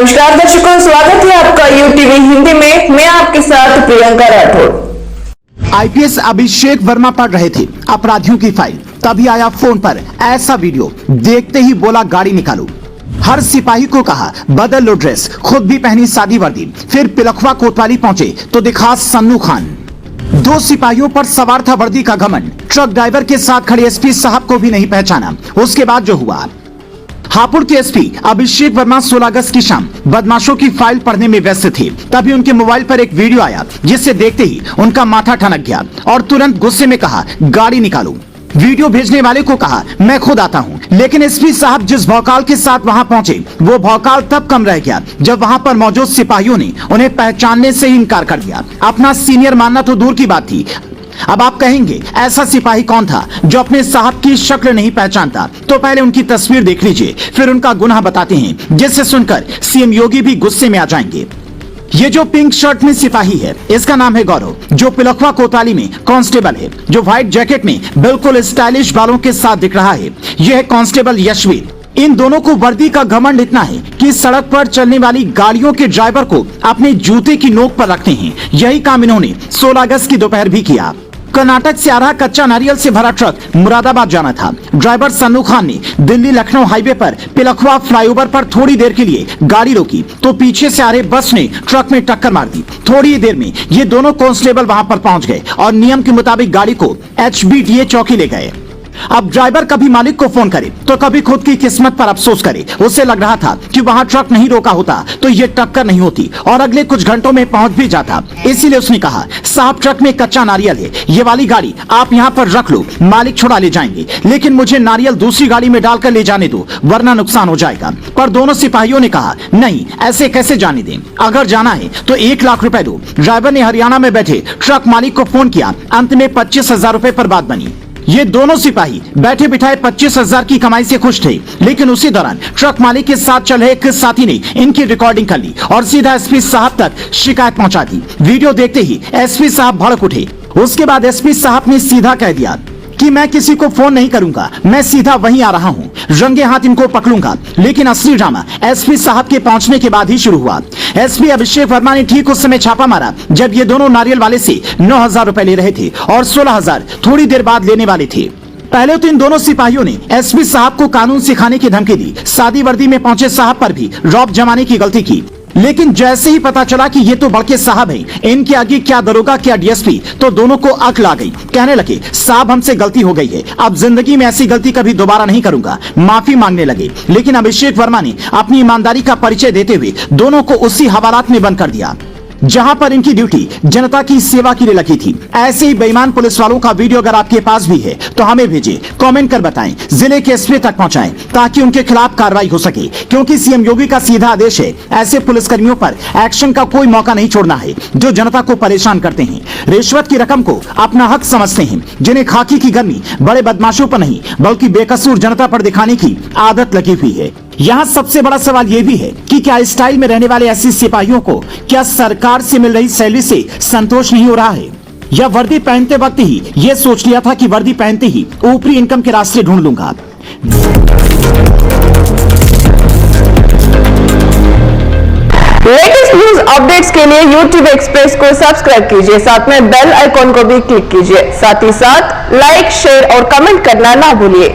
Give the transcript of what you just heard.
नमस्कार दर्शकों, स्वागत है आपका यूटीवी हिंदी में। मैं आपके साथ प्रियंका राठौर। आईपीएस अभिषेक वर्मा पढ़ रहे थे अपराधियों की फाइल, तभी आया फोन पर ऐसा वीडियो। देखते ही बोला गाड़ी निकालो। हर सिपाही को कहा बदल लो ड्रेस, खुद भी पहनी सादी वर्दी। फिर पिलखवा कोतवाली पहुंचे तो दिखा सन्नू खान। दो सिपाहियों पर सवार था वर्दी का घमंड। ट्रक ड्राइवर के साथ खड़े एसपी साहब को भी नहीं पहचाना। उसके बाद जो हुआ, हापुड़ के एसपी अभिषेक वर्मा 16 अगस्त की शाम बदमाशों की फाइल पढ़ने में व्यस्त थे। तभी उनके मोबाइल पर एक वीडियो आया, जिससे देखते ही उनका माथा ठनक गया और तुरंत गुस्से में कहा गाड़ी निकालो। वीडियो भेजने वाले को कहा मैं खुद आता हूं। लेकिन एसपी साहब जिस भौकाल के साथ वहां पहुंचे, वो भौकाल तब कम रह गया जब वहां पर मौजूद सिपाहियों ने उन्हें पहचानने से ही इनकार कर दिया। अपना सीनियर मानना तो दूर की बात थी, अब आप कहेंगे ऐसा सिपाही कौन था जो अपने साहब की शक्ल नहीं पहचानता? तो पहले उनकी तस्वीर देख लीजिए, फिर उनका गुनाह बताते हैं, जिससे सुनकर सीएम योगी भी गुस्से में आ जाएंगे। ये जो पिंक शर्ट में सिपाही है, इसका नाम है गौरव, जो पिलखवा कोतवाली में कांस्टेबल है। जो व्हाइट जैकेट में बिल्कुल स्टाइलिश बालों के साथ दिख रहा है, यह है कांस्टेबल यशवीर। इन दोनों को वर्दी का घमंड इतना है कि सड़क पर चलने वाली गाड़ियों के ड्राइवर को अपने जूते की नोक पर रखते हैं। यही काम इन्होंने 16 अगस्त की दोपहर भी किया। कर्नाटक से आ रहा कच्चा नारियल से भरा ट्रक मुरादाबाद जाना था। ड्राइवर सन्नू खान ने दिल्ली लखनऊ हाईवे पर पिलखवा फ्लाईओवर पर थोड़ी देर के लिए गाड़ी रोकी तो पीछे से आ रहे बस ने ट्रक में टक्कर मार दी। थोड़ी ही देर में ये दोनों कांस्टेबल वहां पर पहुंच गए और नियम के मुताबिक गाड़ी को HBDA चौकी ले गए। अब ड्राइवर कभी मालिक को फोन करे तो कभी खुद की किस्मत पर अफसोस करे। उसे लग रहा था कि वहां ट्रक नहीं रोका होता तो ये टक्कर नहीं होती और अगले कुछ घंटों में पहुंच भी जाता। इसीलिए उसने कहा साहब ट्रक में कच्चा नारियल है, ये वाली गाड़ी आप यहाँ पर रख लो, मालिक छुड़ा ले जाएंगे, लेकिन मुझे नारियल दूसरी गाड़ी में डालकर ले जाने दो वरना नुकसान हो जाएगा। पर दोनों सिपाहियों ने कहा नहीं, ऐसे कैसे जाने दें, अगर जाना है तो 1 लाख रुपए दो। ड्राइवर ने हरियाणा में बैठे ट्रक मालिक को फोन किया। अंत में 25,000 रुपए पर बात बनी। ये दोनों सिपाही बैठे बिठाए 25,000 की कमाई से खुश थे, लेकिन उसी दौरान ट्रक मालिक के साथ चल रहे एक साथी ने इनकी रिकॉर्डिंग कर ली और सीधा एसपी साहब तक शिकायत पहुंचा दी। वीडियो देखते ही एसपी साहब भड़क उठे। उसके बाद एसपी साहब ने सीधा कह दिया कि मैं किसी को फोन नहीं करूंगा, मैं सीधा वहीं आ रहा हूं, रंगे हाथ इनको पकड़ूंगा। लेकिन असली ड्रामा एसपी साहब के पहुंचने के बाद ही शुरू हुआ। एसपी अभिषेक वर्मा ने ठीक उस समय छापा मारा जब ये दोनों नारियल वाले से 9,000 रुपए ले रहे थे और 16,000 थोड़ी देर बाद लेने वाले थे। पहले तो इन दोनों सिपाहियों ने एसपी साहब को कानून सिखाने की धमकी दी। सादी वर्दी में पहुंचे साहब पर भी रौब जमाने की गलती की। लेकिन जैसे ही पता चला कि ये तो बड़के साहब हैं, इनके आगे क्या दरोगा क्या डीएसपी, तो दोनों को अक्ल आ गई। कहने लगे साहब हमसे गलती हो गई है, अब जिंदगी में ऐसी गलती कभी दोबारा नहीं करूंगा, माफी मांगने लगे। लेकिन अभिषेक वर्मा ने अपनी ईमानदारी का परिचय देते हुए दोनों को उसी हवालात में बंद कर दिया जहां पर इनकी ड्यूटी जनता की सेवा के लिए लगी थी। ऐसे ही बेईमान पुलिस वालों का वीडियो अगर आपके पास भी है तो हमें भेजें, कमेंट कर बताएं, जिले के एसपी तक पहुंचाएं ताकि उनके खिलाफ कार्रवाई हो सके। क्योंकि सीएम योगी का सीधा आदेश है, ऐसे पुलिसकर्मियों पर एक्शन का कोई मौका नहीं छोड़ना है जो जनता को परेशान करते हैं, रिश्वत की रकम को अपना हक समझते हैं, जिन्हें खाकी की गर्मी बड़े बदमाशों पर नहीं बल्कि बेकसूर जनता पर दिखाने की आदत लगी हुई है। यहाँ सबसे बड़ा सवाल ये भी है कि क्या स्टाइल में रहने वाले ऐसे सिपाहियों को क्या सरकार से मिल रही सैलरी से संतोष नहीं हो रहा है, या वर्दी पहनते वक्त ही ये सोच लिया था कि वर्दी पहनते ही ऊपरी इनकम के रास्ते ढूंढ लूंगा। लेटेस्ट न्यूज अपडेट्स के लिए यूट्यूब एक्सप्रेस को सब्सक्राइब कीजिए, साथ में बेल आइकॉन को भी क्लिक कीजिए। साथ ही साथ लाइक, शेयर और कमेंट करना ना भूलिए।